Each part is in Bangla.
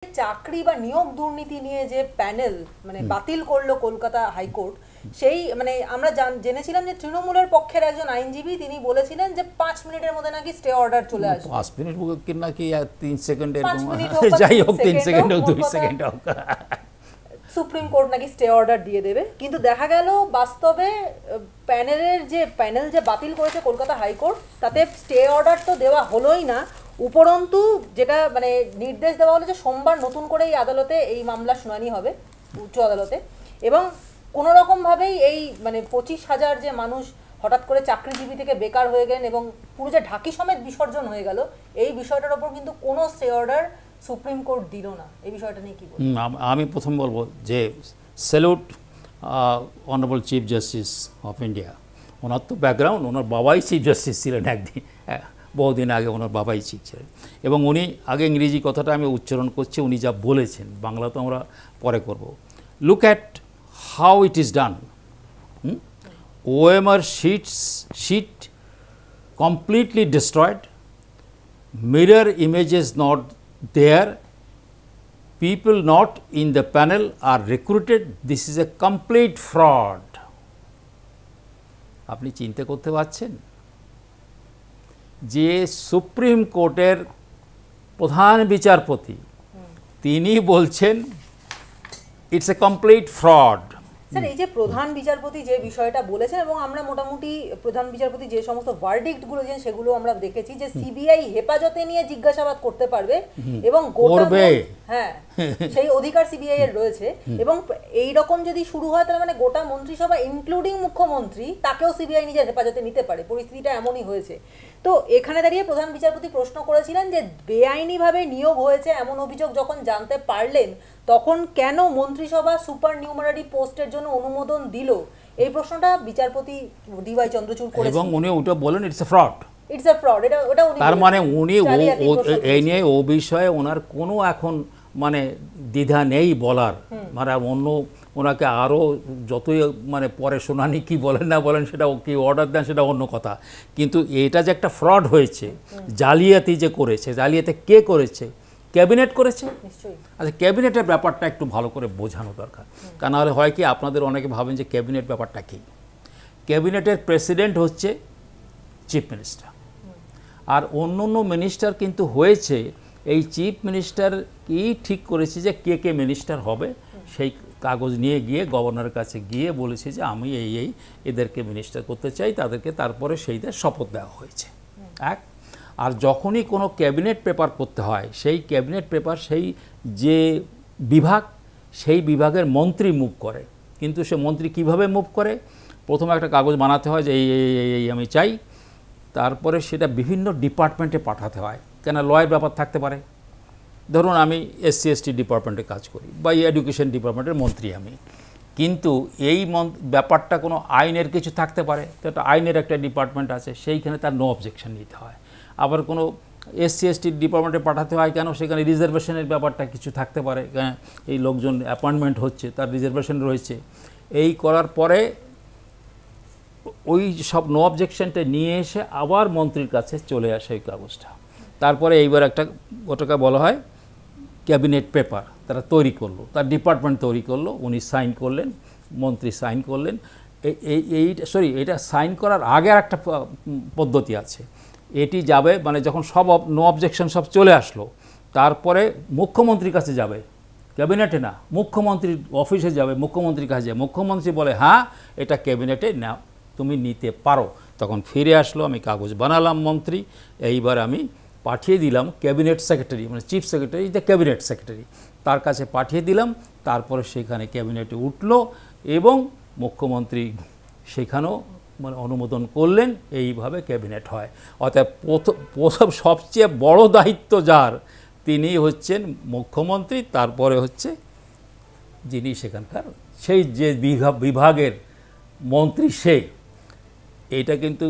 চাকরি বা নিয়োগ দুর্নীতি নিয়ে যে প্যানেল মানে বাতিল করলো কলকাতা হাইকোর্ট, সেই মানে আমরা জেনেছিলাম যে তৃণমূলের পক্ষের একজন আইনজীবী তিনি বলেছিলেন যে 5 মিনিটের মধ্যে নাকি স্টে অর্ডার চলে আসবে। 5 মিনিট নাকি 3 সেকেন্ডের, 5 মিনিট হোক, যাই হোক 3 সেকেন্ড হোক 2 সেকেন্ড হোক, সুপ্রিম কোর্ট নাকি স্টে অর্ডার দিয়ে দেবে। কিন্তু দেখা গেল বাস্তবে প্যানেল যে বাতিল করেছে কলকাতা হাইকোর্ট, তাতে স্টে অর্ডার তো দেওয়া হলোই না, উপরন্তু যেটা মানে নির্দেশ দেওয়া হলো যে সোমবার নতুন করে এই আদালতে এই মামলা শুনানি হবে, উচ্চ আদালতে। এবং কোনো রকমভাবেই এই মানে 25,000 যে মানুষ হঠাৎ করে চাকরিজীবী থেকে বেকার হয়ে গেলেন এবং পুরো যে ঢাকি সমেত বিসর্জন হয়ে গেল, এই বিষয়টার ওপর কিন্তু কোনো স্টে অর্ডার সুপ্রিম কোর্ট দিল না। এই বিষয়টা নিয়ে কি বলবো? আমি প্রথম বলবো যে salute honourable chief justice of India. ওনার তো ব্যাকগ্রাউন্ড, ওনার বাবাই চিফ জাস্টিস ছিলেন একদিন, বহুদিন আগে ওনার বাবাই চিফ ছিলেন। এবং উনি আগে ইংরেজি কথাটা আমি উচ্চারণ করছি, উনি যা বলেছেন বাংলা তো আমরা পরে করব। Look at how it is done. OMR sheet completely destroyed, mirror images not there, people not in the panel are recruited. This is a complete fraud. আপনি চিন্তা করতে পারছেন যে সুপ্রিম কোর্টের প্রধান বিচারপতি তিনি বলছেন it's a complete fraud. Sir, এই যে প্রধান বিচারপতি যে বিষয়টা বলেছেন, এবং আমরা মোটামুটি প্রধান বিচারপতি যে সমস্ত ভার্ডিক্টগুলো দিয়েছেন সেগুলো আমরা দেখেছি যে সিবিআই হেফাজতে নিয়ে জিজ্ঞাসাবাদ করতে পারবে এবং হ্যাঁ সেই অধিকার সিবিআই এর রয়েছে। এবং এই রকম যদি শুরু হয় তাহলে মানে গোটা মন্ত্রিসভা ইনক্লুডিং মুখ্যমন্ত্রী তাকেও সিবিআই নিজের হেফাজতে নিতে পারে, পরিস্থিতিটা এমনই হয়েছে। তো এখানে দাঁড়িয়ে প্রধান বিচারপতি প্রশ্ন করেছিলেন যে বেআইনিভাবে নিয়োগ হয়েছে এমন অভিযোগ যখন জানতে পারলেন তখন কেন মন্ত্রিসভা সুপার নিউমারারি পোস্টের জন্য অনুমোদন দিল? এই প্রশ্নটা বিচারপতি ডিওয়াই চন্দ্রচূড় করেছেন এবং উনি ওটা বলেন it's a fraud. It's a fraud, এটা উনি তার মানে উনি এই নিয়ে ও বিষয়ে ওনার কোনো এখন মানে দ্বিধা নেই বলার। মানে অন্য ওনাকে আরও যতই মানে পরে শুনানি কি বলেন না বলেন সেটা কি অর্ডার দেন সেটা অন্য কথা, কিন্তু এটা যে একটা ফ্রড হয়েছে, জালিয়াতি যে করেছে, জালিয়াতি কে করেছে? ক্যাবিনেট করেছে। আচ্ছা, ক্যাবিনেটের ব্যাপারটা একটু ভালো করে বোঝানো দরকার, কারণ নাহলে হয় কি আপনাদের অনেকে ভাবেন যে ক্যাবিনেট ব্যাপারটা কী। ক্যাবিনেটের প্রেসিডেন্ট হচ্ছে চিফ মিনিস্টার, আর অন্য অন্য মিনিস্টার কিন্তু হয়েছে এই চিফ মিনিস্টার কি ঠিক করেছে যে কে মিনিস্টার হবে, সেই কাগজ নিয়ে গিয়ে গভর্নরের কাছে গিয়ে বলেছে যে আমি এদেরকে মিনিস্টার করতে চাই, তাদেরকে তারপরে সেইদের শপথ দেওয়া হয়েছে। আর যখনই কোনো ক্যাবিনেট পেপার করতে হয় সেই ক্যাবিনেট পেপার সেই যে বিভাগ, সেই বিভাগের মন্ত্রী মুভ করে। কিন্তু সে মন্ত্রী কিভাবে মুভ করে? প্রথমে একটা কাগজ বানাতে হয় যে এই আমি চাই, তারপরে সেটা বিভিন্ন ডিপার্টমেন্টে পাঠাতে হয়। কেন লয়ের ব্যাপার থাকতে পারে, ধরুন আমি SC/ST ডিপার্টমেন্টে কাজ করি বা এডুকেশন ডিপার্টমেন্টের মন্ত্রী আমি, কিন্তু এই ব্যাপারটা কোনো আইনের কিছু থাকতে পারে, তো একটা আইনের একটা ডিপার্টমেন্ট আছে, সেইখানে তার নো অবজেকশন নিতে হয়। আবার কোনো SC/ST ডিপার্টমেন্টে পাঠাতে হয় কেন? সেখানে রিজার্ভেশনের ব্যাপারটা কিছু থাকতে পারে, এই লোকজন অ্যাপয়েন্টমেন্ট হচ্ছে তার রিজার্ভেশন রয়েছে। এই করার পরে ওই সব নো অবজেকশনটা নিয়ে এসে আবার মন্ত্রীর কাছে চলে আসে ওই কাগজটা। তারপরে এইবার ওটাকে বলা হয় ক্যাবিনেট পেপার, তারা তৈরি করলো, তার ডিপার্টমেন্ট তৈরি করলো, উনি সাইন করলেন, মন্ত্রী সাইন করলেন। এটা সাইন করার আগে আর একটা পদ্ধতি আছে। এটি যাবে মানে যখন সব নো অবজেকশন সব চলে আসলো, তারপরে মুখ্যমন্ত্রীর কাছে যাবে, ক্যাবিনেটে না, মুখ্যমন্ত্রীর অফিসে যাবে, মুখ্যমন্ত্রীর কাছে যাবে। মুখ্যমন্ত্রী বলে হ্যাঁ এটা ক্যাবিনেটে না, তুমি নিতে পারো। তখন ফিরে আসলো, আমি কাগজ বানালাম মন্ত্রী, এইবার আমি পাঠিয়ে দিলাম ক্যাবিনেট সেক্রেটারি, মানে chief secretary the cabinet secretary, তার কাছে পাঠিয়ে দিলাম। তারপরে সেখানে ক্যাবিনেটে উঠলো এবং মুখ্যমন্ত্রী সেখানেও মানে অনুমোদন করলেন, এইভাবে ক্যাবিনেট হয়। অর্থাৎ প্রথম সবচেয়ে বড় দায়িত্ব যার, তিনি হচ্ছেন মুখ্যমন্ত্রী, তারপরে হচ্ছে যিনি সেখানকার সেই যে বিভাগের মন্ত্রী সে। এটা কিন্তু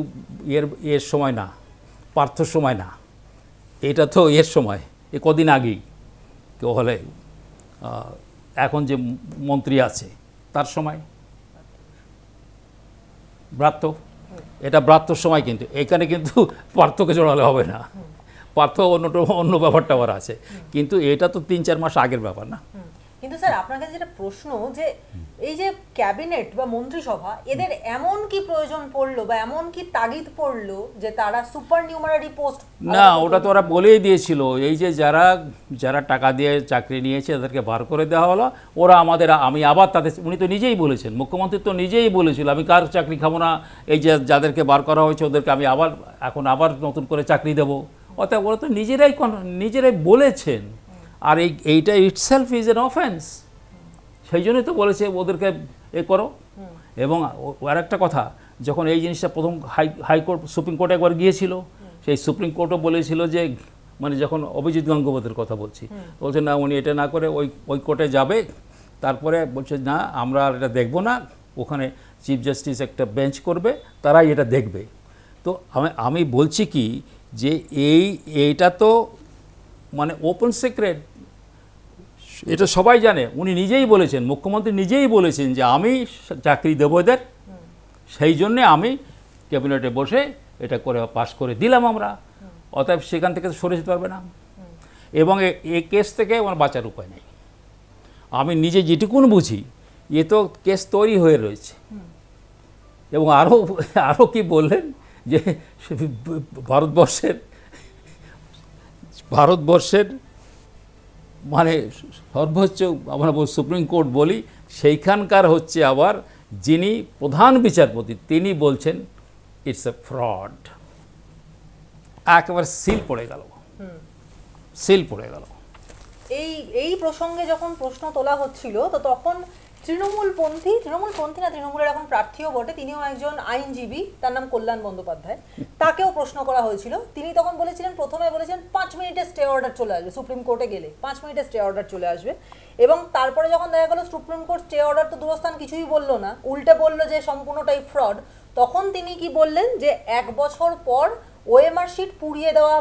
এর সময় না, পার্থর সময় না, এটা তো এর সময়, কদিন আগেই কেউ হলে এখন যে মন্ত্রী আছে তার সময় ব্রাত্য, এটা ব্রাত্যর সময়, কিন্তু এখানে কিন্তু পার্থকে জড়ালে হবে না। পার্থ অন্য ব্যাপারটা আবার আছে, কিন্তু এটা তো 3-4 মাস আগের ব্যাপার না। কিন্তু স্যার আপনার কাছে যেটা প্রশ্ন, যে এই যে ক্যাবিনেট বা মন্ত্রিসভা, এদের এমন কি প্রয়োজন পড়লো বা এমন কি তাগিদ পড়লো যে তারা সুপার নিউমারারি পোস্ট? না, ওটা তো ওরা বলেই দিয়েছিল, এই যে যারা যারা টাকা দিয়ে চাকরি নিয়েছে তাদেরকে বার করে দেওয়া হলো, ওরা আমি আবার তাদের, উনি তো নিজেই বলেছেন, মুখ্যমন্ত্রী তো নিজেই বলেছিল আমি কার চাকরি খাবো না, এই যে যাদেরকে বার করা হয়েছে ওদেরকে আমি আবার নতুন করে চাকরি দেবো। অর্থাৎ ওরা তো নিজেরাই বলেছেন। আর এইটা ইটসেলফ ইজ অ্যান অফেন্স, সেই জন্যই তো বলেছে ওদেরকে করো। এবং আর একটা কথা, যখন এই জিনিসটা প্রথম হাইকোর্ট সুপ্রিম কোর্টে একবার গিয়েছিল, সেই সুপ্রিম কোর্টও বলেছিল যে, মানে যখন অভিজিৎ গঙ্গোপাধ্যায়ের কথা বলছি, বলছে না উনি এটা না করে ওই কোর্টে যাবে, তারপরে বলছে না আমরা আর এটা দেখবো না, ওখানে চিফ জাস্টিস একটা বেঞ্চ করবে, তারাই এটা দেখবে। তো আমি বলছি কি যে এইটা তো মানে ওপেন সিক্রেট, এটা সবাই জানে। উনি নিজেই বলেছেন, মুখ্যমন্ত্রী নিজেই বলেছেন যে আমি চাকরি দেবো এদের, সেই জন্যে আমি ক্যাবিনেটে বসে এটা করে পাশ করে দিলাম আমরা। অতএব সেখান থেকে সরে যেতে পারবে না, এবং এই কেস থেকে আমার বাঁচার উপায় নেই। আমি নিজে যেটুকুন বুঝি, এ তো কেস তৈরি হয়ে রয়েছে। এবং আরও কি বললেন যে ভারতবর্ষের মানে সর্বোচ্চ আমরা সুপ্রিম কোর্ট বলি, সেইখানকার হচ্ছে আবার যিনি প্রধান বিচারপতি, তিনি বলছেন ইটস এ ফ্রড। একেবারে সিল পড়ে গেল। এই প্রসঙ্গে যখন প্রশ্ন তোলা হচ্ছিল, তো তখন তৃণমূলপন্থী না, তৃণমূলের এখন প্রার্থীও বটে, তিনিও একজন আইনজীবী, তার নাম কল্যাণ বন্দ্যোপাধ্যায়, তাকেও প্রশ্ন করা হয়েছিল। তিনি তখন বলেছিলেন, প্রথমে বলেছেন 5 মিনিটের স্টে অর্ডার চলে আসবে, সুপ্রিম কোর্টে গেলে 5 মিনিটের স্টে অর্ডার চলে আসবে। এবং তারপরে যখন দেখা গেল সুপ্রিম কোর্ট স্টে অর্ডার তো দূরস্থান কিছুই বললো না, উল্টে বললো যে সম্পূর্ণটাই ফ্রড, তখন তিনি কি বললেন যে 1 বছর পর ওএমআর শিট পুড়িয়ে দেওয়া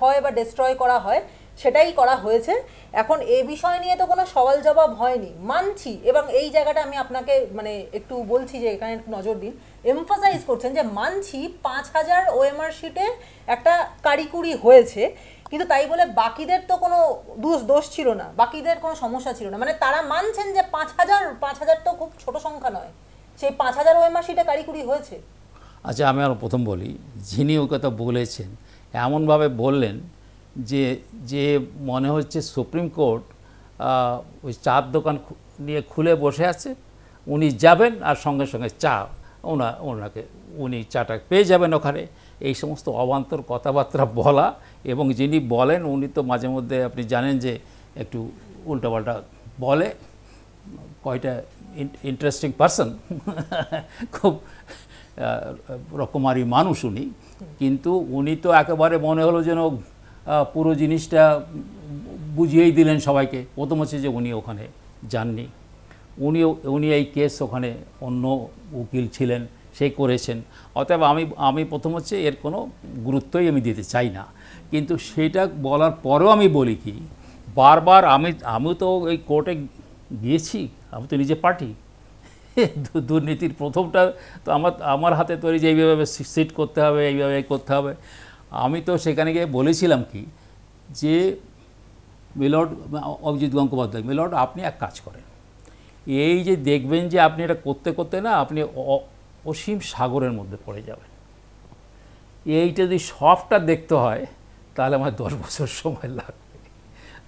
হয় বা ডিস্ট্রয় করা হয়, সেটাই করা হয়েছে। এখন এই বিষয় নিয়ে তো কোনো সওয়াল জবাব হয়নি, মানছি। এবং এই জায়গাটা আমি আপনাকে মানে একটু বলছি যে এখানে একটু নজর দিন, এমফাসাইজ করছেন যে মানছি 5000 ওএমআর শিটে একটা কারিকুরি হয়েছে, কিন্তু তাই বলে বাকিদের তো কোনো দোষ ছিল না, বাকিদের কোনো সমস্যা ছিল না। মানে তারা মানছেন যে 5000 তো খুব ছোট সংখ্যা নয়, সেই 5000 ওএমআর শিটে কারিকুরি হয়েছে। আচ্ছা, আমি আর প্রথম বলি, যিনি ও কথা বলেছেন এমনভাবে বললেন যে মনে হচ্ছে সুপ্রিম কোর্ট ওই চার দোকান নিয়ে খুলে বসে আছে, উনি যাবেন আর সঙ্গে সঙ্গে উনি চাটা পেয়ে যাবেন ওখানে। এই সমস্ত অবান্তর কথাবার্তা বলা, এবং যিনি বলেন উনি তো মাঝে মধ্যে আপনি জানেন যে একটু উল্টোপাল্টা বলে, কয়টা ইন্টারেস্টিং পারসন, খুব রকমারি মানুষ উনি, কিন্তু উনি তো একেবারে মনে হলো যেন পুরো জিনিসটা বুঝিয়েই দিলেন সবাইকে। প্রথম হচ্ছে যে উনি ওখানে যাননি, উনি এই কেস ওখানে অন্য উকিল ছিলেন, সে করেছেন। অতএব আমি প্রথম হচ্ছে এর কোনো গুরুত্বই আমি দিতে চাই না। কিন্তু সেটা বলার পরেও আমি বলি কি, বারবার আমি তো এই কোর্টে গিয়েছি, আমি তো নিজে পার্টি, দুর্নীতির প্রথমটা তো আমার হাতে তৈরি, যে এইভাবে সিট করতে হবে, এইভাবে করতে হবে। আমি তো সেখানে গিয়ে বলেছিলাম কি যে মিলর্ড অভিজিৎ গঙ্গোপাধ্যায়, মিলর্ড আপনি এক কাজ করেন, এই যে দেখবেন যে আপনি এটা করতে করতে না আপনি অসীম সাগরের মধ্যে পড়ে যাবেন, এইটা যদি সবটা দেখতে হয় তাহলে আমার 10 বছর সময় লাগবে।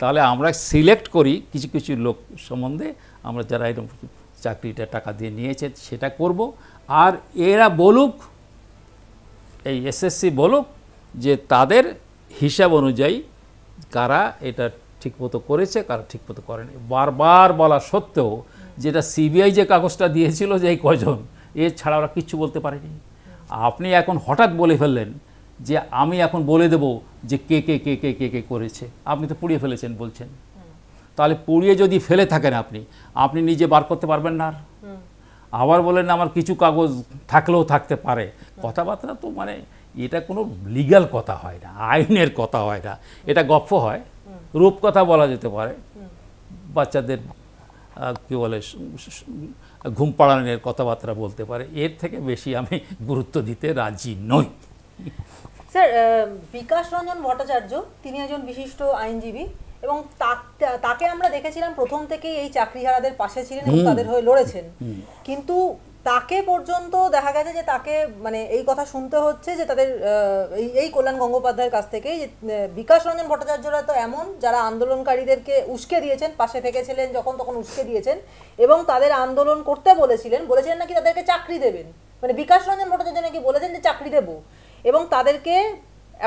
তাহলে আমরা সিলেক্ট করি কিছু কিছু লোক সম্বন্ধে, আমরা যারা এরকম চাকরিটা টাকা দিয়ে নিয়েছে সেটা করব, আর এরা বলুক, এই এসএসসি বলুক যে তাদের হিসাব অনুযায়ী কারা এটা ঠিকমতো করেছে, কারা ঠিকমতো করেনি। বারবার বলা সত্ত্বেও যেটা সিবিআই যে কাগজটা দিয়েছিল যে এই কজন, এছাড়া ওরা কিচ্ছু বলতে পারেনি। আপনি এখন হঠাৎ বলে ফেললেন যে আমি এখন বলে দেব যে কে কে কে কে কে কে করেছে, আপনি তো পুড়িয়ে ফেলেছেন বলছেন। তাহলে পুড়িয়ে যদি ফেলে থাকেন আপনি নিজে বার করতে পারবেন না। আবার বলেন আমার কিছু কাগজ থাকলেও থাকতে পারে, কথাবার্তা তো মানে এটা কোনো লিগ্যাল কথা হয় না, আইনের কথা হয় না, এটা গপ্প হয়, রূপকথা বলা যেতে পারে, বাচ্চাদের কী বলে ঘুম পাড়ানোর কথাবার্তা বলতে পারে, এর থেকে বেশি আমি গুরুত্ব দিতে রাজি নই। স্যার, বিকাশ রঞ্জন ভট্টাচার্য তিনি একজন বিশিষ্ট আইনজীবী এবং তাকে আমরা দেখেছিলাম প্রথম থেকেই এই চাকরিহারাদের পাশে ছিলেন এবং তাদের হয়ে লড়েছেন, কিন্তু তাকে পর্যন্ত দেখা গেছে যে তাকে মানে এই কথা শুনতে হচ্ছে যে তাদের এই কল্যাণ গঙ্গোপাধ্যায়ের কাছ থেকেই যে বিকাশ রঞ্জন ভট্টাচার্যরা তো এমন যারা আন্দোলনকারীদেরকে উস্কে দিয়েছেন, পাশে থেকেছিলেন যখন তখন উস্কে দিয়েছেন এবং তাদের আন্দোলন করতে বলেছিলেন নাকি তাদেরকে চাকরি দেবেন, মানে বিকাশ রঞ্জন ভট্টাচার্য নাকি বলেছেন যে চাকরি দেব এবং তাদেরকে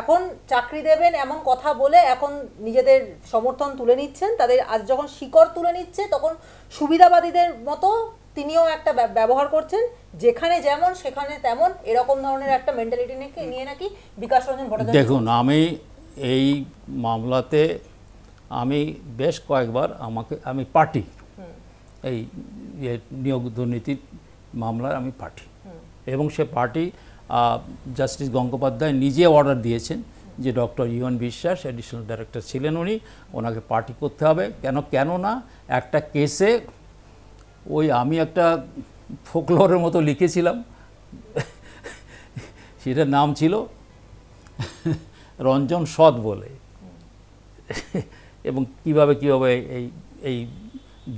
এখন চাকরি দেবেন এমন কথা বলে এখন নিজেদের সমর্থন তুলে নিচ্ছেন। তাদের আজ যখন শিকড় তুলে নিচ্ছে তখন সুবিধাবাদীদের মতো তিনিও একটা ব্যবহার করছেন, যেখানে যেমন সেখানে তেমন, এরকম ধরনের একটা মেন্টালিটি নিয়ে নাকি বিকাশ রঞ্জন ভট্টাচার্য। দেখুন, আমি এই মামলাতে আমি বেশ কয়েকবার আমি পার্টি, এই নিয়োগ দুর্নীতির মামলার আমি পার্টি, এবং সে পার্টি জাস্টিস গঙ্গোপাধ্যায় নিজে অর্ডার দিয়েছেন যে ডক্টর ইউএন বিশ্বাস অ্যাডিশনাল ডাইরেক্টর ছিলেন, ওনাকে পার্টি করতে হবে। কেন না একটা কেসে আমি একটা ফোকলোরের মতো লিখেছিলাম, সেটার নাম ছিল রঞ্জন সৎ বলে, এবং কিভাবে এই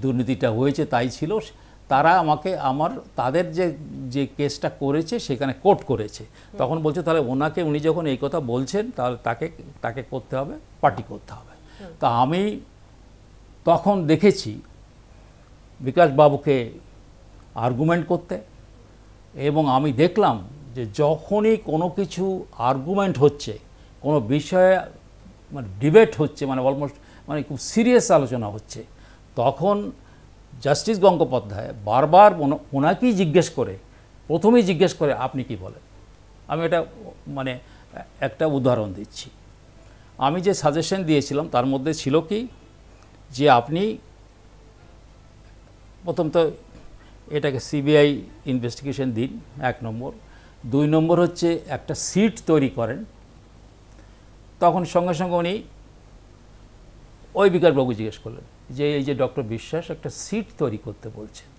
দুর্নীতিটা হয়েছে তাই ছিল। তারা আমাকে তাদের যে কেসটা করেছে সেখানে কোর্ট করেছে, তখন বলছে তাহলে উনি যখন এই কথা বলছেন তাহলে তাকে করতে হবে, পার্টি করতে হবে। তা আমি তখন দেখেছি বিকাশ বাবুকে আর্গুমেন্ট করতে, এবং আমি দেখলাম যে যখনই কোনো কিছু আর্গুমেন্ট হচ্ছে, কোনো বিষয়ে মানে ডিবেট হচ্ছে, মানে অলমোস্ট মানে খুব সিরিয়াস আলোচনা হচ্ছে, তখন জাস্টিস গঙ্গোপাধ্যায় বারবার ওনাকেই প্রথমেই জিজ্ঞেস করে আপনি কি বলেন। আমি এটা মানে একটা উদাহরণ দিচ্ছি। আমি যে সাজেশন দিয়েছিলাম তার মধ্যে ছিল কি যে আপনি প্রথম তো এটাকে সিবিআই ইনভেস্টিগেশন দিন, 1 নম্বর। 2 নম্বর হচ্ছে একটা সিট তৈরি করেন। তখন সঙ্গে সঙ্গে উনি বিকাশবাবু জিজ্ঞেস করলেন যে এই যে ডক্টর বিশ্বাস একটা সিট তৈরি করতে বলছেন,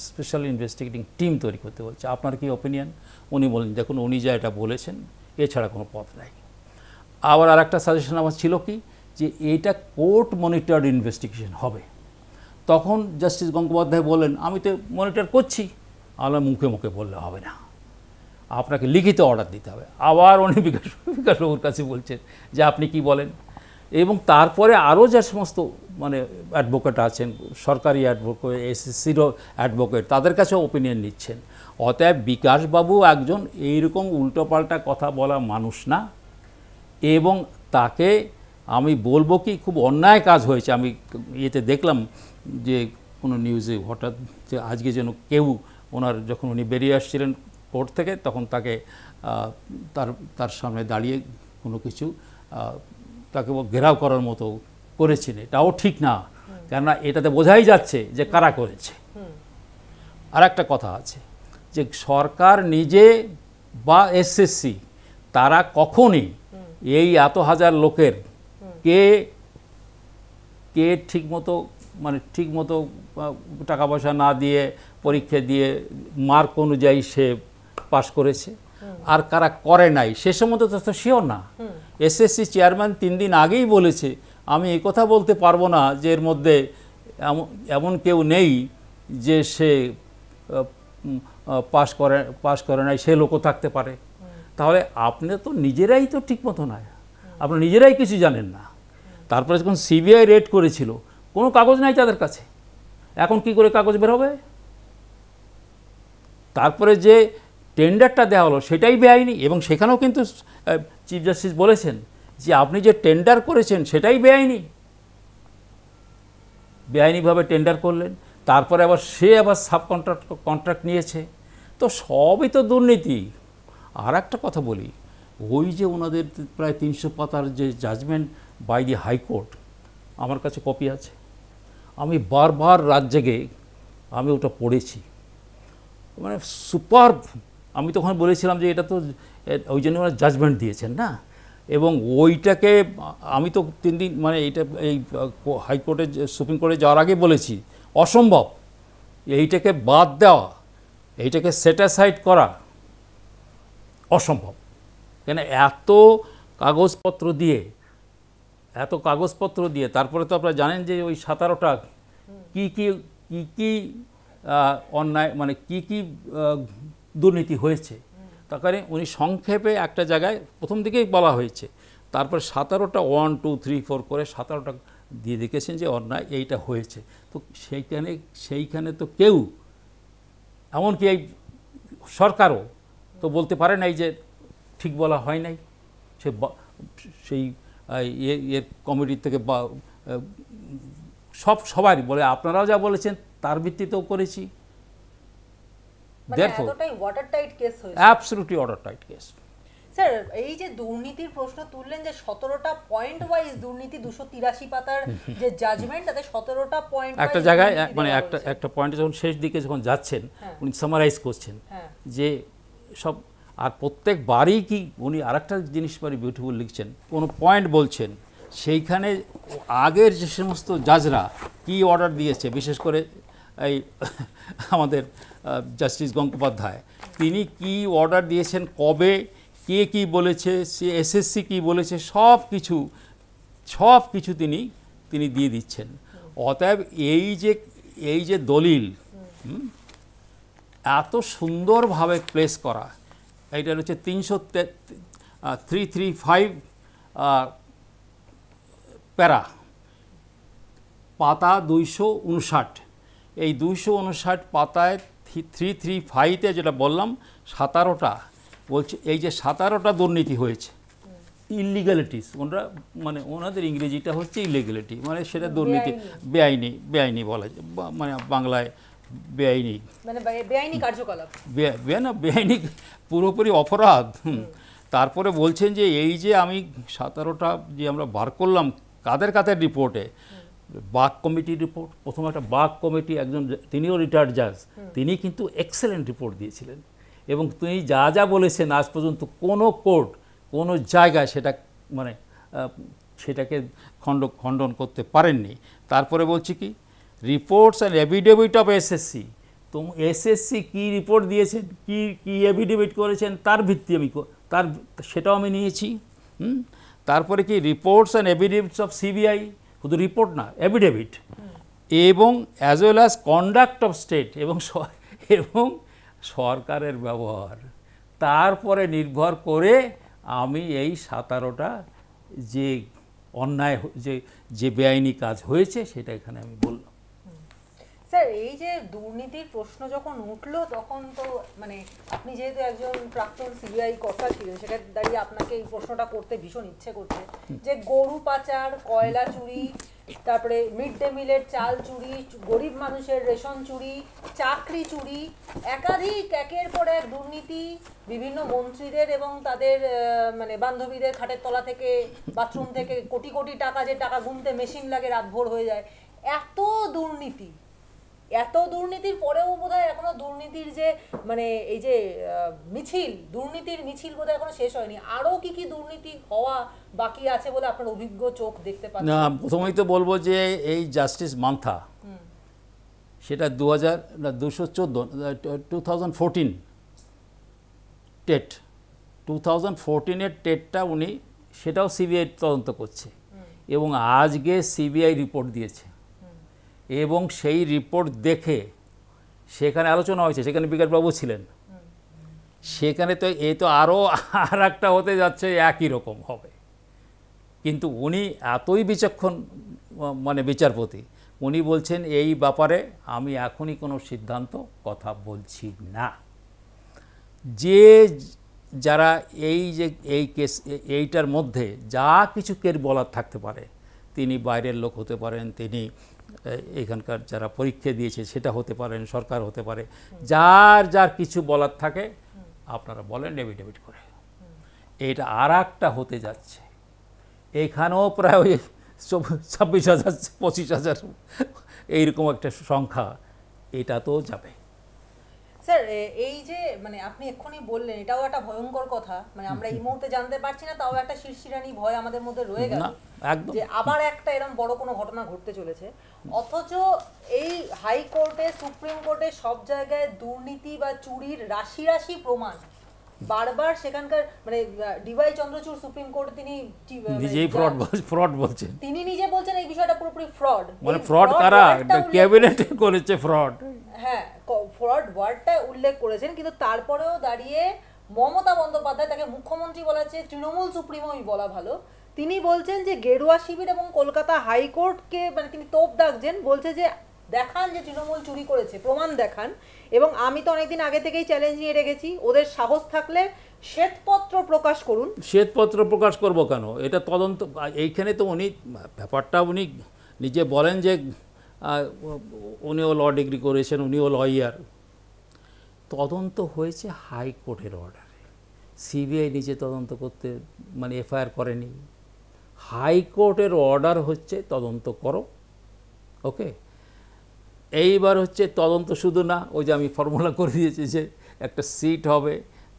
স্পেশাল ইনভেস্টিগেটিং টিম তৈরি করতে বলছে, আপনার কি অপিনিয়ন? উনি বললেন দেখুন উনি যা এটা বলেছেন এছাড়া কোনো পথ নাই। আবার আর একটা সাজেশন আমার ছিল কি যে এটা কোর্ট মনিটর্ড ইনভেস্টিগেশন হবে। তখন জাস্টিস গঙ্গোপাধ্যায় বললেন আমি তো মনিটর করছি। আমার মুখে মুখে বললে হবে না, আপনাকে লিখিত অর্ডার দিতে হবে। আবার উনি বিকাশবাবুর কাছে বলছেন যে আপনি কি বলেন, এবং তারপরে আরও যে সমস্ত মানে অ্যাডভোকেট আছেন, সরকারি অ্যাডভোকেট, এসএসসিরও অ্যাডভোকেট, তাদের কাছেও ওপিনিয়ন নিচ্ছেন। অতএব বিকাশবাবু একজন এইরকম উল্টোপাল্টা কথা বলা মানুষ না, এবং তাকে আমি বলবো কি খুব অন্যায় কাজ হয়েছে। আমি ইয়েতে দেখলাম যে কোনো নিউজে হঠাৎ যে আজকে যেন কেউ যখন উনি বেরিয়ে আসছিলেন কোর্ট থেকে, তখন তাকে তার সামনে দাঁড়িয়ে কোনো কিছু তাকে ঘেরাও করার মতো করেছেন। এটাও ঠিক না, কেননা এটাতে বোঝাই যাচ্ছে যে কারা করেছে। আর একটা কথা আছে যে সরকার নিজে বা এসএসসি তারা কখনই এই এত হাজার লোকের কে ঠিকমতো টাকা পয়সা না দিয়ে পরীক্ষা দিয়ে মার্ক অনুযায়ী সে পাস করেছে, আর কারা করে নাই সে সম্বন্ধে তো শিওর না। এসএসসি চেয়ারম্যান 3 দিন আগেই বলেছে আমি এই কথা বলতে পারবো না যে এর মধ্যে এমন কেউ নেই যে সে পাস করে নাই, সে লোকও থাকতে পারে। তাহলে আপনি তো নিজেরাই তো ঠিকমতো নয়, আপনি নিজেরাই কিছু জানেন না। তারপরে যখন সিবিআই রেড করেছিল কোনো কাগজ নাই তাদের কাছে, এখন কি করে কাগজ বের হবে? তারপরে যে টেন্ডারটা দেওয়া হলো সেটাই বেআইনি, এবং সেখানেও কিন্তু চিফ জাস্টিস বলেছেন যে আপনি যে টেন্ডার করেছেন সেটাই বেআইনিভাবে টেন্ডার করলেন। তারপরে সে আবার সাব কন্ট্রাক্ট নিয়েছে, তো সবই তো দুর্নীতি। আর একটা কথা বলি, ওই যে ওনাদের প্রায় 300 পাতার যে জাজমেন্ট বাই দি হাইকোর্ট, আমার কাছে কপি আছে, আমি বারবার রাত জেগে আমি ওটা পড়েছি, মানে সুপার। আমি তখন বলেছিলাম যে এটা তো ওই জন্য ওরা জাজমেন্ট দিয়েছেন না, এবং ওইটাকে আমি তো 3 দিন মানে এই হাইকোর্টে সুপ্রিম কোর্টে যাওয়ার আগে বলেছি অসম্ভব, এইটাকে বাদ দেওয়া, এইটাকে সেট অ্যাসাইড করা অসম্ভব। কেন এত কাগজপত্র দিয়ে তারপরে তো আপনারা জানেন যে ওই 17টা কি অন্যায় মানে কি দুর্নীতি হয়েছে, তার কারণে উনি সংক্ষেপে একটা জায়গায় প্রথম দিকেই বলা হয়েছে, তারপরে 17টা 1 2 3 4 করে 17টা দিয়ে দেখেছেন যে অন্যায় এইটা হয়েছে। তো সেইখানে তো কেউ, এমনকি এই সরকারও তো বলতে পারে নাই যে ঠিক বলা হয় নাই, সেই এর কমিটি থেকে সবারই বলে আপনারাও যা বলেছেন তার ভিত্তিতেও করেছি। Absolutely ওয়াটারটাইট case. স্যার, এই যে দুর্নীতির প্রশ্ন তুললেন, যে 17টা পয়েন্ট ওয়াইজ দুর্নীতি, 283 পাতার যে জাজমেন্ট, তাতে 17টা পয়েন্ট একটা জায়গায় মানে একটা পয়েন্টে যখন শেষ দিকে যখন যাচ্ছেন উনি সামারাইজ করছেন যে সব, আর প্রত্যেকবারই কি উনি আরেকটা জিনিস বাড়ি বিউটিফুল লিখছেন, কোনো পয়েন্ট বলছেন সেইখানে আগের যে সমস্ত জাজরা কি অর্ডার দিয়েছে, বিশেষ করে এই আমাদের জাস্টিস গঙ্গোপাধ্যায়, তিনি কি অর্ডার দিয়েছেন, কবে, কে কি বলেছে, এসএসসি কি বলেছে, সব কিছু তিনি দিয়ে দিচ্ছেন। অতএব এই যে দলিল এত সুন্দরভাবে প্লেস করা, এইটা হচ্ছে 335 প্যারা, পাতা 259, এই 259 পাতায় 335-তে যেটা বললাম 17টা বলছে, এই যে 17টা দুর্নীতি হয়েছে, ইলিগ্যালিটিস, ওনারা মানে ওনাদের ইংরেজিটা হচ্ছে ইলিগ্যালিটি, মানে সেটা দুর্নীতি, বেআইনি বলা যায়, মানে বাংলায় বেআইনি, মানে বেআইনি কার্যকলাপ, বেআইনি পুরোপুরি অপরাধ। তারপরে বলছেন যে এই যে আমি 17টা যে আমরা বার করলাম কাদের রিপোর্টে, বাগ কমিটি রিপোর্ট, প্রথম একটা বাগ কমিটি, একজন তিনিও রিটায়ার্ড জাজ, তিনি কিন্তু এক্সেলেন্ট রিপোর্ট দিয়েছিলেন, এবং তিনি যা বলেছেন আজ পর্যন্ত কোনো কোর্ট কোনো জায়গায় সেটাকে খণ্ডন করতে পারেননি। তারপরে বলছি কি, reports and affidavit of SSC, তো এসএসসি কী রিপোর্ট দিয়েছেন, কি এভিডেভিট করেছেন, তার ভিত্তি সেটাও আমি নিয়েছি। তারপরে কি, রিপোর্টস অ্যান্ড এভিডেভিটস অফ সিবিআই, শুধু রিপোর্ট না, এভিডেভিট, এবং as well as conduct of state, এবং সরকারের ব্যবহার, তারপরে নির্ভর করে আমি এই 17টা যে অন্যায় যে বেআইনি কাজ হয়েছে সেটা এখানে আমি বললাম। স্যার, এই যে দুর্নীতির প্রশ্ন যখন উঠলো, তখন তো মানে আপনি যেহেতু একজন প্রাক্তন সিবিআই কর্তা ছিলেন, সেটা দাঁড়িয়ে আপনাকে এই প্রশ্নটা করতে ভীষণ ইচ্ছে করছে, যে গরু পাচার, কয়লা চুরি, তারপরে মিড ডে মিলের চাল চুরি, গরিব মানুষের রেশন চুরি, চাকরি চুরি, একাধিক একের পর এক দুর্নীতি, বিভিন্ন মন্ত্রীদের এবং তাদের মানে বান্ধবীদের খাটের তলা থেকে, বাথরুম থেকে কোটি কোটি টাকা, যে টাকা গুনতে মেশিন লাগে, রাতভর হয়ে যায়, এত দুর্নীতির পরেও বোধহয় এখনো দুর্নীতির যে মানে এই যে দুর্নীতির মিছিল বোধহয় এখনো শেষ হয়নি। আরো কি দুর্নীতি হওয়া বাকি আছে বলে আপনার অভিজ্ঞ চোখ দেখতে পাচ্ছেন? না, প্রথমেই তো বলবো যে এই জাস্টিস মান্থা, সেটা 2014 টেট, 2014-এর টেটটা উনি সেটাও সিবিআই তদন্ত করছে, এবং আজকে সিবিআই রিপোর্ট দিয়েছে, এবং সেই রিপোর্ট দেখে সেখানে আলোচনা হয়েছে, সেখানে বিকাশবাবু ছিলেন, সেখানে তো তো আরও আর একটা হতে যাচ্ছে, একই রকম হবে। কিন্তু উনি এতই বিচক্ষণ মানে বিচারপতি, উনি বলছেন এই ব্যাপারে আমি এখনই কোনো সিদ্ধান্ত কথা বলছি না। যারা এই কেস এইটার মধ্যে যা কিছু বলার থাকতে পারে, তিনি বাইরের লোক হতে পারেন, তিনি এখানকার যারা পরীক্ষা দিয়েছে সেটা হতে পারেন, সরকার হতে পারে, যার কিছু বলার থাকে আপনারা বলেন এভিডেভিট করে। এইটা আর একটা হতে যাচ্ছে, এখানেও প্রায় ওই 26,000 25,000 এইরকম একটা সংখ্যা, এটা তো যাবে। স্যার, এই যে মানে আপনি এক্ষুনি বললেন, এটাও একটা ভয়ঙ্কর কথা, মানে আমরা এই মুহূর্তে জানতে পারছি না, তাও একটা শিরশিরানি ভয় আমাদের মধ্যে রয়ে গেল যে আবার একটা এরকম বড় কোনো ঘটনা ঘটতে চলেছে। অথচ এই হাইকোর্টে, সুপ্রিম কোর্টে, সব জায়গায় দুর্নীতি বা চুরির রাশি প্রমাণ, বারবার সেখানকার মানে ডিওয়াই চন্দ্রচূড় সুপ্রিম কোর্টে তিনি নিজেই ফ্রড বলছেন, তিনি নিজে বলছেন এই বিষয়টা পুরোপুরি ফ্রড, মানে ফ্রড কারা ক্যাবিনেট করেছে ফ্রড, হ্যাঁ ফ্রড ওয়ার্ডটা উল্লেখ করেছেন। কিন্তু তারপরেও দাঁড়িয়ে মমতা বন্দ্যোপাধ্যায়, তাকে মুখ্যমন্ত্রী বলা হচ্ছে, তৃণমূল সুপ্রিমোই বলা ভালো, তিনি বলছেন যে গেরুয়া শিবির এবং কলকাতা হাইকোর্টকে মানে তিনি তোপ দাগছেন, বলছে যে দেখান যে তৃণমূল চুরি করেছে, প্রমাণ দেখান। এবং আমি তো অনেকদিন আগে থেকেই চ্যালেঞ্জ নিয়ে রেখেছি, ওদের সাহস থাকলে শ্বেতপত্র প্রকাশ করুন। শ্বেতপত্র প্রকাশ করব কেন, এটা তদন্ত, এইখানে তো উনি ব্যাপারটা উনি নিজে বলেন যে উনিও ল ডিগ্রি করেছেন, উনিও লয়ার, তদন্ত হয়েছে হাইকোর্টের অর্ডারে, সিবিআই নিজে তদন্ত করতে মানে এফআইআর করেনি, হাইকোর্টের অর্ডার হচ্ছে তদন্ত করো, ওকে। এইবার হচ্ছে তদন্ত শুধু না, ওই যে আমি ফর্মুলা করে দিয়েছি যে একটা সিট হবে,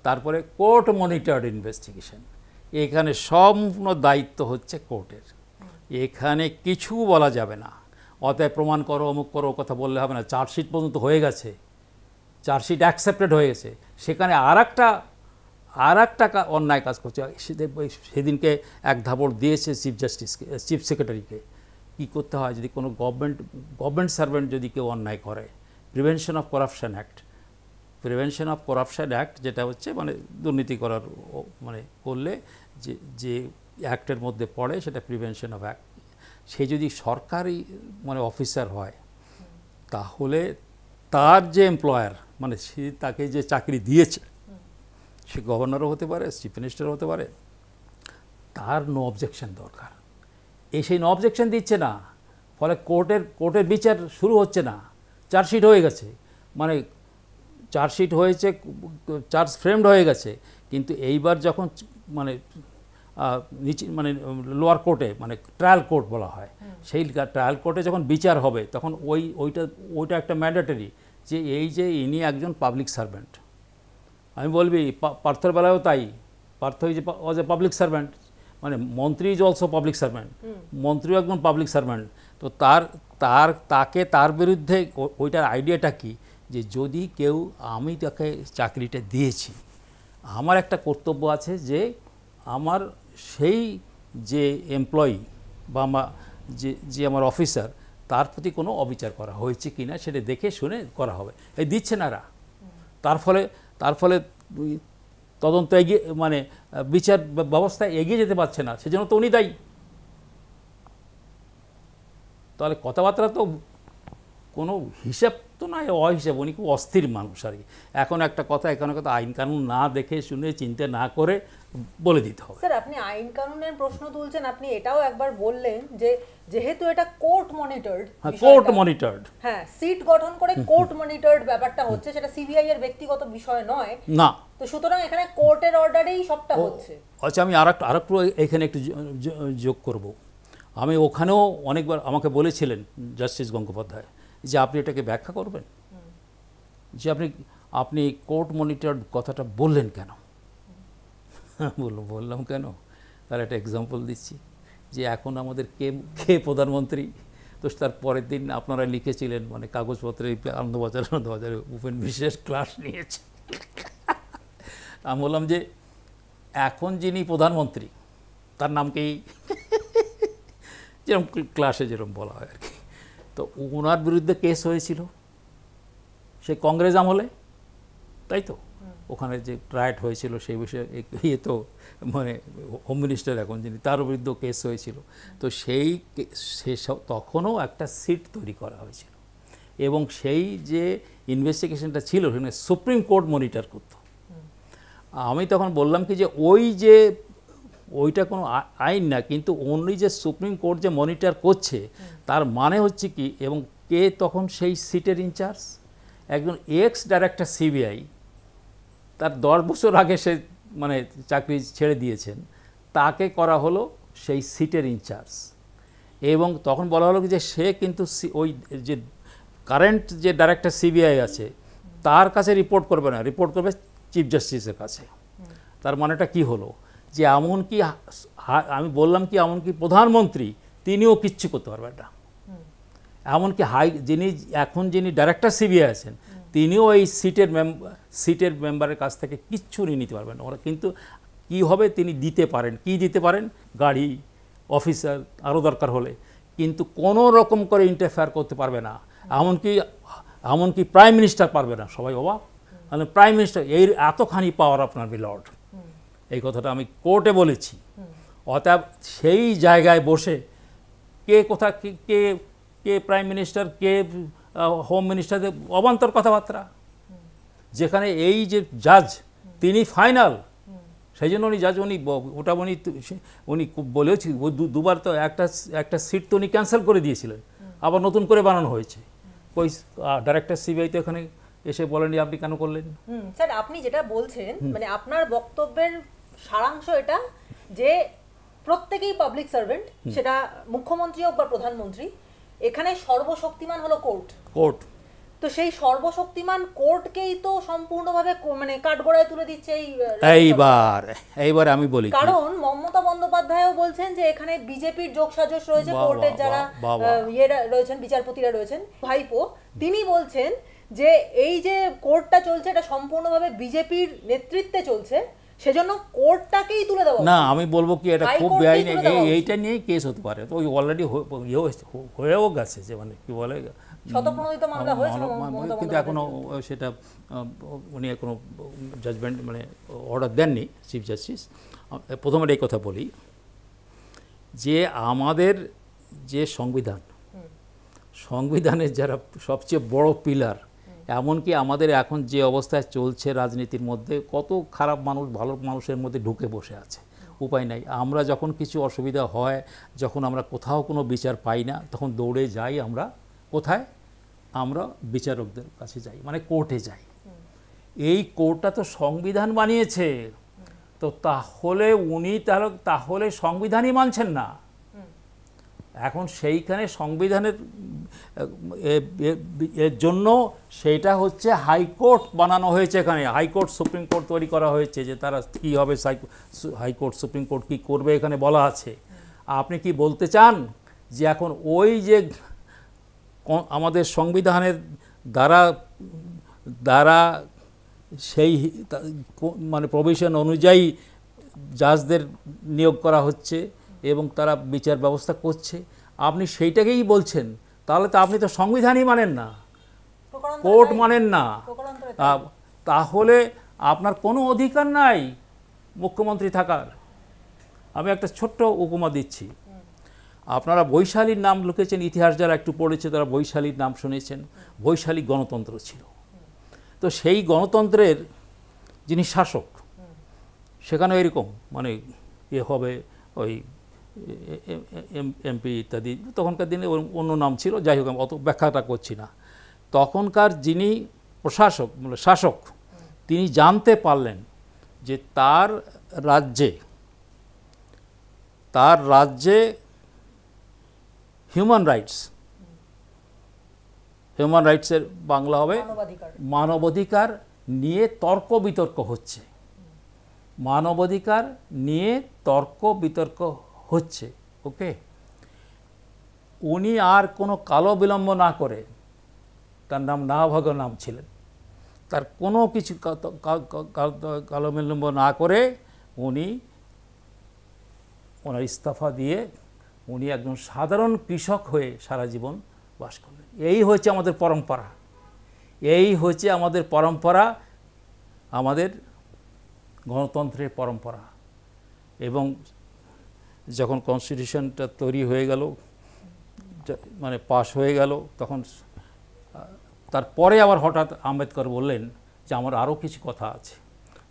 তারপরে কোর্ট মনিটর্ড ইনভেস্টিগেশন, এখানে সম্পূর্ণ দায়িত্ব হচ্ছে কোর্টের, এখানে কিছু বলা যাবে না, অতএব প্রমাণ করো অমুক করো কথা বললে হবে না। চার্জশিট পর্যন্ত হয়ে গেছে, চার্জশিট অ্যাকসেপ্টেড হয়ে গেছে, সেখানে আর একটা অন্যায় কাজ করছে। সেদিনকে এক ধাপড় দিয়েছে চিফ জাস্টিসকে, চিফ সেক্রেটারিকে, কী করতে হয় যদি কোনো গভর্নমেন্ট সার্ভেন্ট যদি কেউ অন্যায় করে, প্রিভেনশন অফ করাপশন অ্যাক্ট, যেটা হচ্ছে মানে দুর্নীতি করার মানে করলে যে অ্যাক্টের মধ্যে পড়ে সেটা প্রিভেনশন অফ অ্যাক্ট, সে যদি সরকারি মানে অফিসার হয়, তাহলে তার যে এমপ্লয়ার মানে সে তাকে যে চাকরি দিয়েছে, সে গভর্নরও হতে পারে, চিফ মিনিস্টারও হতে পারে, তার নো অবজেকশন দরকার। সেই নো অবজেকশন দিচ্ছে না, ফলে কোর্টের বিচার শুরু হচ্ছে না, চার্জশিট হয়ে গেছে, মানে চার্জশিট হয়েছে, চার্জ ফ্রেমড হয়ে গেছে, কিন্তু এইবার যখন মানে নিচে মানে লোয়ার কোর্টে মানে ট্রায়াল কোর্ট বলা হয়, সেই ট্রায়াল কোর্টে যখন বিচার হবে তখন ওইটা একটা ম্যান্ডেটরি যে এই যে ইনি একজন পাবলিক সার্ভেন্ট। আমি বলবি পার্থর বেলায়ও তাই, পার্থ ওয়াজ এ পাবলিক সার্ভেন্ট, মানে মন্ত্রী ইজ অলসো পাবলিক সার্ভেন্ট, মন্ত্রীও একজন পাবলিক সার্ভেন্ট। তো তার বিরুদ্ধে ওইটার আইডিয়াটা কি যে যদি কেউ, আমি তাকে চাকরিটা দিয়েছি, আমার একটা কর্তব্য আছে যে আমার সেই যে এমপ্লয়ি বা আমার যে আমার অফিসার, তার প্রতি কোনো অবিচার করা হয়েছে কি না সেটা দেখে শুনে করা হবে। এই দিচ্ছে না এরা, তার ফলে তদন্ত এগিয়ে মানে বিচার ব্যবস্থা এগিয়ে যেতে পারছে না, সেজন্য তো উনি দায়ী। তাহলে কথাবার্তা তো কোনো হিসাব তো নয়, অহিসাব, উনি খুব অস্থির মানুষ আর কি। এখন একটা কথা আইন কানুন না দেখে শুনে চিন্তা না করে বলে দিতে হবে। স্যার আপনি আইন কানুনের প্রশ্ন তুলছেন, আপনি এটাও একবার বললেন যে যেহেতু এটা কোর্ট মনিটর্ড, হ্যাঁ সিট গঠন করে কোর্ট মনিটর্ড ব্যাপারটা হচ্ছে, সেটা সিবিআই এর ব্যক্তিগত বিষয় নয় না, তো সুতরাং এখানে কোর্টের অর্ডারেই সবটা হচ্ছে। আচ্ছা, আমি আরেকটু এখানে একটু যোগ করব। আমি ওখানেও অনেকবার আমাকে বলেছিলেন জাস্টিস গঙ্গোপাধ্যায় যে আপনি এটাকে ব্যাখ্যা করবেন, যে আপনি কোর্ট মনিটর্ড কথাটা বললেন কেন? বললাম কেন, তার একটা এক্সাম্পল দিচ্ছি যে এখন আমাদের কে প্রধানমন্ত্রী, তো তার পরের দিন আপনারা লিখেছিলেন মানে কাগজপত্রে আনন্দবাজারে উপেন বিশেষ ক্লাস নিয়েছে। আমি বললাম যে এখন যিনি প্রধানমন্ত্রী তার নামকেই যেরকম ক্লাসে যেরকম বলা হয় আর কি, তো ওনার বিরুদ্ধে কেস হয়েছিল সেই কংগ্রেস আমলে, তাই তো ওখানে যে রাইট হয়েছিল সেই বিষয়ে তো মানে হোম মিনিস্টার এখন যিনি, তার বিরুদ্ধেও কেস হয়েছিল। তো তখনও একটা সিট তৈরি করা হয়েছিল এবং সেই যে ইনভেস্টিগেশনটা ছিল সেখানে সুপ্রিম কোর্ট মনিটর করত। আমি তখন বললাম কি যে ওইটা কোনো আইন না, কিন্তু অনলি যে সুপ্রিম কোর্ট যে মনিটর করছে তার মানে হচ্ছে কি, এবং কে তখন সেই সিটের ইনচার্জ, একজন এক্স ডাইরেক্টর সিবিআই, তার 10 বছর আগে সে মানে চাকরি ছেড়ে দিয়েছেন, তাকে করা হলো সেই সিটের ইনচার্জ। এবং তখন বলা হলো যে সে কিন্তু ওই যে কারেন্ট যে ডাইরেক্টর সিবিআই আছে তার কাছে রিপোর্ট করবে না, রিপোর্ট করবে চিফ জাস্টিসের কাছে। তার মানেটা কি হলো যে এমনকি আমি বললাম কি এমনকি প্রধানমন্ত্রী তিনিও কিচ্ছু করতে পারবেন না, এমনকি যিনি ডাইরেক্টর সিবিআই আছেন তিনিও এই সিটের মেম্বারের কাছ থেকে কিচ্ছু নিতে পারবেন না। ওরা কিন্তু কি হবে তিনি দিতে পারেন, কি দিতে পারেন, গাড়ি, অফিসার আরও দরকার হলে, কিন্তু কোনো রকম করে ইন্টারফেয়ার করতে পারবে না। এমনকি প্রাইম মিনিস্টার পারবে না। সবাই অবাক, মানে প্রাইম মিনিস্টার এই এতখানি পাওয়ার আপনার মিলর্ড, এই কথাটা আমি কোর্টে বলেছি। অতএব সেই জায়গায় বসে কে কোথা কে কে প্রাইম মিনিস্টার, কে হোম মিনিস্টারদের অবান্তর কথাবার্তা, যেখানে এই যে জাজ তিনি ফাইনাল, সেই জন্য উনি জাজ ওটা উনি বলেছি দুবার তো একটা সিট তো উনি ক্যান্সেল করে দিয়েছিলেন, আবার নতুন করে বানানো হয়েছে। কই ডাইরেক্টর সিবিআই তো এখানে এসে বলেননি আপনি কেন করলেন? স্যার আপনি যেটা বলছেন মানে আপনার বক্তব্যের সারাংশ এটা যে প্রত্যেকেই পাবলিক সার্ভেন্ট, সেটা মুখ্যমন্ত্রী হোক বা প্রধানমন্ত্রী, এখানে সর্বশক্তিমান হলো কোর্ট। তো সেই সর্বশক্তিমান কোর্টকেই তো সম্পূর্ণভাবে মানে কাঠগড়ায় তুলে দিচ্ছে এইবার আমি বলি, কারণ মমতা বন্দ্যোপাধ্যায়ও বলছেন যে এখানে বিজেপির যোগসাজশ রয়েছে, কোর্টের যারা রয়েছেন বিচারপতিরা রয়েছেন, ভাইপো তিনি বলছেন যে এই যে কোর্টটা চলছে এটা সম্পূর্ণভাবে বিজেপির নেতৃত্বে চলছে, সেজন্য কোর্টটাকেই তুলে দেওয়া। না আমি বলবো কি এটা খুব বেআইনি, এইটা নিয়েই কেস হতে পারে। তো ওই অলরেডি হয়েও গেছে, যে মানে কি বলে শতপ্রণোদিত মামলা হয়েছে, কিন্তু এখনো সেটা উনি এখনো জাজমেন্ট মানে অর্ডার দেননি চিফ জাস্টিস। প্রথমে এই কথা বলি যে আমাদের যে সংবিধানের যারা সবচেয়ে বড় পিলার, এমনকি আমাদের এখন যে অবস্থায় চলছে রাজনীতির মধ্যে, কত খারাপ মানুষ ভালো মানুষের মধ্যে ঢুকে বসে আছে, উপায় নাই। আমরা যখন কিছু অসুবিধা হয়, যখন আমরা কোথাও কোনো বিচার পাই না, তখন দৌড়ে যাই আমরা কোথায়, আমরা বিচারকদের কাছে যাই, মানে কোর্টে যাই। এই কোর্টটা তো সংবিধান বানিয়েছে, তো তাহলে উনি তাহলে সংবিধানই মানছেন না। এখন সেইখানে সংবিধানের এর জন্য সেইটা হচ্ছে হাইকোর্ট বানানো হয়েছে, এখানে হাইকোর্ট সুপ্রিম কোর্ট তৈরি করা হয়েছে, যে তারা কী হবে, হাইকোর্ট সুপ্রিম কোর্ট কী করবে এখানে বলা আছে। আপনি কি বলতে চান যে এখন ওই যে আমাদের সংবিধানের দ্বারা সেই মানে প্রভিশন অনুযায়ী জাজদের নিয়োগ করা হচ্ছে এবং তারা বিচার ব্যবস্থা করছে, আপনি সেইটাকেই বলছেন, তাহলে তো আপনি তো সংবিধানই মানেন না, কোর্ট মানেন না, তাহলে আপনার কোনো অধিকার নাই মুখ্যমন্ত্রী থাকার। আমি একটা ছোট্ট উপমা দিচ্ছি। আপনারা বৈশালীর নাম লিখেছেন, ইতিহাস যারা একটু পড়েছে তারা বৈশালীর নাম শুনেছেন। বৈশালী গণতন্ত্র ছিল, তো সেই গণতন্ত্রের যিনি শাসক, সেখানে এরকম মানে হবে ওই এমপি ইত্যাদি, তখনকার দিনে অন্য নাম ছিল, যাই হোক অত ব্যাখ্যাটা করছি না। তখনকার যিনি প্রশাসক মানে শাসক, তিনি জানতে পারলেন যে তার রাজ্যে হিউম্যান রাইটসের বাংলা হবে মানবাধিকার নিয়ে তর্ক বিতর্ক হচ্ছে, মানবাধিকার নিয়ে তর্ক বিতর্ক হচ্ছে। ওকে, উনি আর কোনো কালো বিলম্ব না করে, তার নাম নাভাগ নাম ছিলেন, তার কোনো কিছু কালো বিলম্ব না করে উনি ওনার ইস্তফা দিয়ে উনি একজন সাধারণ কৃষক হয়ে সারা জীবন বাস করলেন। এই হচ্ছে আমাদের পরম্পরা, আমাদের গণতন্ত্রের পরম্পরা। এবং যখন কনস্টিটিউশনটা তৈরি হয়ে গেল, মানে পাস হয়ে গেল, তখন তারপরে আবার হঠাৎ আম্বেদকর বললেন যে আমার আরও কিছু কথা আছে।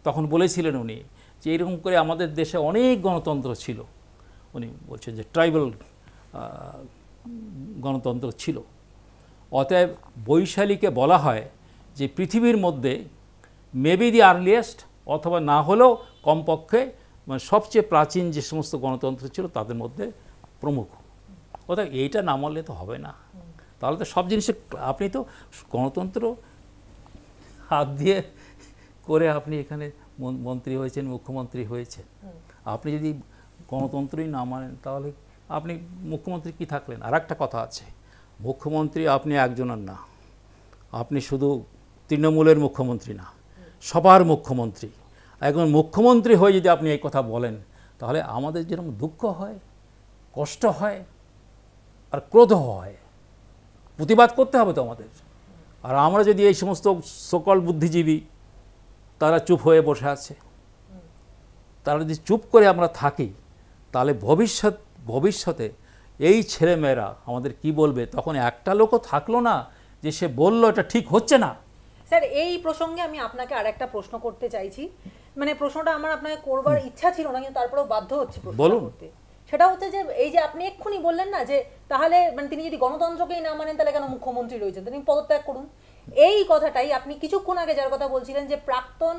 তখন বলেছিলেন উনি যে এরকম করে আমাদের দেশে অনেক গণতন্ত্র ছিল, উনি বলছেন যে ট্রাইবাল গণতন্ত্র ছিল। অতএব বৈশালীকে বলা হয় যে পৃথিবীর মধ্যে মেবি দি আর্লিয়েস্ট, অথবা না হলেও কমপক্ষে মানে সবচেয়ে প্রাচীন যে সমস্ত গণতন্ত্র ছিল তাদের মধ্যে প্রমুখ। অর্থাৎ এইটা না মানলে তো হবে না, তাহলে তো সব জিনিসে আপনি তো গণতন্ত্র হাত দিয়ে করে আপনি এখানে মন্ত্রী হয়েছেন, মুখ্যমন্ত্রী হয়েছেন। আপনি যদি গণতন্ত্রই না মানেন তাহলে আপনি মুখ্যমন্ত্রী কি থাকলেন? আর একটা কথা আছে, মুখ্যমন্ত্রী আপনি একজনের না, আপনি শুধু তৃণমূলের মুখ্যমন্ত্রী না, সবার মুখ্যমন্ত্রী। এখন মুখ্যমন্ত্রী হয়ে যদি আপনি এই কথা বলেন, তাহলে আমাদের যেরকম দুঃখ হয়, কষ্ট হয়, আর ক্রোধ হয়, প্রতিবাদ করতে হবে তো আমাদের। আর আমরা যদি এই সমস্ত সকল বুদ্ধিজীবী তারা চুপ হয়ে বসে আছে, তারা যদি চুপ করে আমরা থাকি, তাহলে ভবিষ্যতে এই ছেলেমেয়েরা আমাদের কি বলবে? তখন একটা লোকও থাকলো না যে সে বললো এটা ঠিক হচ্ছে না। স্যার, এই প্রসঙ্গে আমি আপনাকে আরেকটা প্রশ্ন করতে চাইছি, মানে প্রশ্নটা আমার আপনাকে করবার ইচ্ছা ছিল না, কিন্তু তারপরেও বাধ্য হচ্ছে প্রশ্ন করতে। সেটা হচ্ছে যে এই যে আপনি এক্ষুনি বললেন না যে তাহলে মানে তিনি যদি গণতন্ত্রকেই না মানেন তাহলে কেন মুখ্যমন্ত্রী রয়েছেন, তিনি পদত্যাগ করুন। এই কথাটাই আপনি কিছুক্ষণ আগে যার কথা বলছিলেন যে প্রাক্তন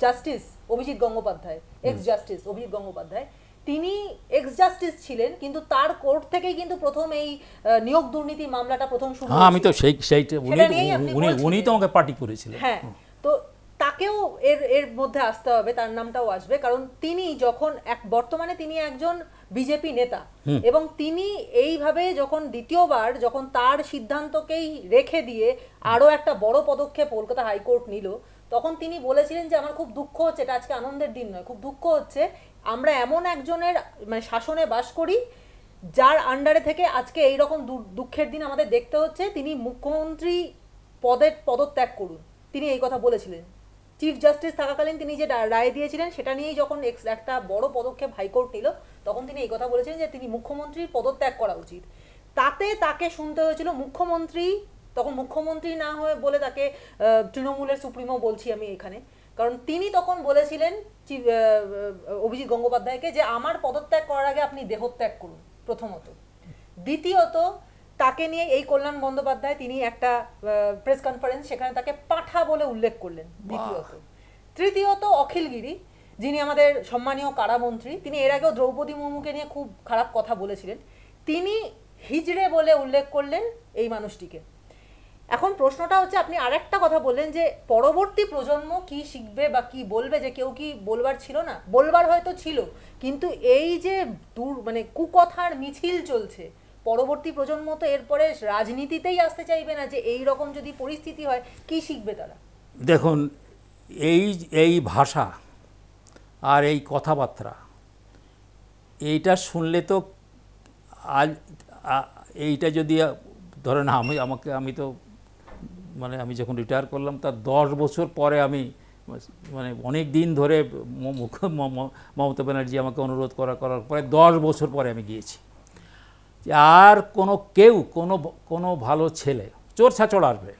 justice Abhijit Gangopadhyay, x justice Abhijit Gangopadhyay, তিনি এক্স জাস্টিস ছিলেন, কিন্তু তার কোর্ট থেকেই কিন্তু প্রথম এই নিয়োগ দুর্নীতি মামলাটা প্রথম শুরু হয়েছিল। আমি তো সেইটা উনি তো আমাকে পার্টি করেছিলেন। হ্যাঁ, তো তাকেও এর মধ্যে আসতে হবে, তার নামটাও আসবে, কারণ তিনি যখন বর্তমানে তিনি একজন বিজেপি নেতা, এবং তিনি এইভাবে যখন দ্বিতীয়বার যখন তার সিদ্ধান্তকেই রেখে দিয়ে আরো একটা বড় পদক্ষেপ কলকাতা হাইকোর্ট নিল, তখন তিনি বলেছিলেন যে আমার খুব দুঃখ হচ্ছে, এটা আজকে আনন্দের দিন নয়, খুব দুঃখ হচ্ছে আমরা এমন একজনের মানে শাসনে বাস করি যার আন্ডারে থেকে আজকে এইরকম দুঃখের দিন আমাদের দেখতে হচ্ছে। তিনি মুখ্যমন্ত্রী পদত্যাগ করুন, তিনি এই কথা বলেছিলেন। চিফ জাস্টিস থাকাকালীন তিনি যে রায় দিয়েছিলেন সেটা নিয়েই যখন একটা বড় পদক্ষেপ হাইকোর্ট নিল, তখন তিনি এই কথা বলেছিলেন যে তিনি মুখ্যমন্ত্রীর পদত্যাগ করা উচিত। তাতে তাকে শুনতে হয়েছিল মুখ্যমন্ত্রী, তখন মুখ্যমন্ত্রী না হয়ে বলে তাকে তৃণমূলের সুপ্রিমো বলছি আমি এখানে, কারণ তিনি তখন বলেছিলেন অভিজিৎ গঙ্গোপাধ্যায়কে যে আমার পদত্যাগ করার আগে আপনি দেহত্যাগ করুন, প্রথমত। দ্বিতীয়ত, তাকে নিয়ে এই কল্যাণ বন্দ্যোপাধ্যায় তিনি একটা প্রেস কনফারেন্স, সেখানে তাকে পাঠা বলে উল্লেখ করলেন, দ্বিতীয়ত। তৃতীয়ত, অখিল গিরি, যিনি আমাদের সম্মানীয় কারামন্ত্রী, তিনি এর আগেও দ্রৌপদী মুর্মুকে নিয়ে খুব খারাপ কথা বলেছিলেন, তিনি হিজড়ে বলে উল্লেখ করলেন এই মানুষটিকে। এখন প্রশ্নটা হচ্ছে, আপনি আরেকটা কথা বললেন যে পরবর্তী প্রজন্ম কি শিখবে বা কি বলবে, যে কেউ কি বলবার ছিল না, বলবার হয়তো ছিল, কিন্তু এই যে মানে কুকথার মিছিল চলছে, পরবর্তী প্রজন্ম তো এরপরে রাজনীতিতেই আসতে চাইবে না, যে এই রকম যদি পরিস্থিতি হয় কি শিখবে তারা? দেখুন, এই ভাষা আর এই কথাবার্তা এইটা শুনলে তো আজ এইটা যদি ধরেন আমি তো মানে আমি যখন রিটায়ার করলাম তার 10 বছর পরে আমি মানে অনেক দিন ধরে মমতা ব্যানার্জি আমাকে অনুরোধ করার পরে 10 বছর পরে আমি গিয়েছি। আর কোনো ভালো ছেলে, চোর ছাচড় আসবে,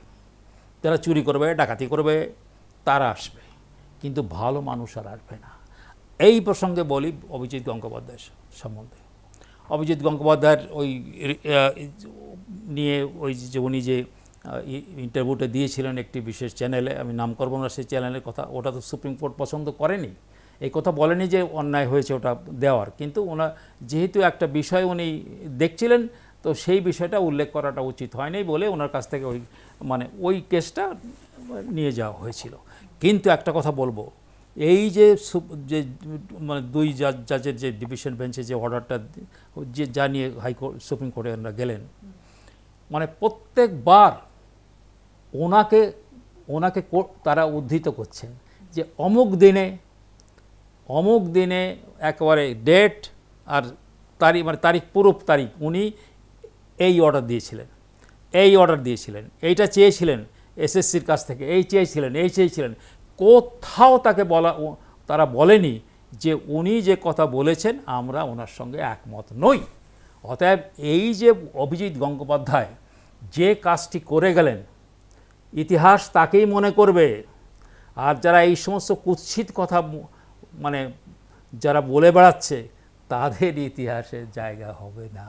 যারা চুরি করবে, ডাকাতি করবে, তারা আসবে, কিন্তু ভালো মানুষ আর আসবে না। এই প্রসঙ্গে বলি অভিজিৎ গঙ্গোপাধ্যায়ের সম্বন্ধে। অভিজিৎ গঙ্গোপাধ্যায়ের ওই নিয়ে ওই যে উনি যে ইন্টারভিউটা দিয়েছিলেন একটি বিশেষ চ্যানেলে, আমি নাম করবো না সেই চ্যানেলের কথা, ওটা তো সুপ্রিম কোর্ট পছন্দ করেনি, এই কথা বলেনি যে অন্যায় হয়েছে ওটা দেওয়ার, কিন্তু ওনার যেহেতু একটা বিষয় উনি দেখছিলেন, তো সেই বিষয়টা উল্লেখ করাটা উচিত হয়নি বলে ওনার কাছ থেকে ওই কেসটা নিয়ে যাওয়া হয়েছিল। কিন্তু একটা কথা বলবো, এই যে মানে 2 জাজের যে ডিভিশন বেঞ্চে যে অর্ডারটা যে জানিয়ে হাইকোর্ট সুপ্রিম কোর্টে আমরা গেলেন, মানে প্রত্যেকবার ওনাকে তারা উদ্ধৃত করছেন যে অমুক দিনে একেবারে ডেট আর তারিখ, মানে তারিখ, পুরো তারিখ উনি এই অর্ডার দিয়েছিলেন, এইটা চেয়েছিলেন এসএসসির কাছ থেকে, এই চেয়েছিলেন। কোথাও তারা বলেনি যে উনি যে কথা বলেছেন আমরা ওনার সঙ্গে একমত নই। অতএব এই যে অভিজিৎ গঙ্গোপাধ্যায় যে কাজটি করে গেলেন, ইতিহাস তাকেই মনে করবে। আর যারা এই সমস্ত কুৎসিত কথা মানে যারা বলে বেড়াচ্ছে, তাদের ইতিহাসে জায়গা হবে না।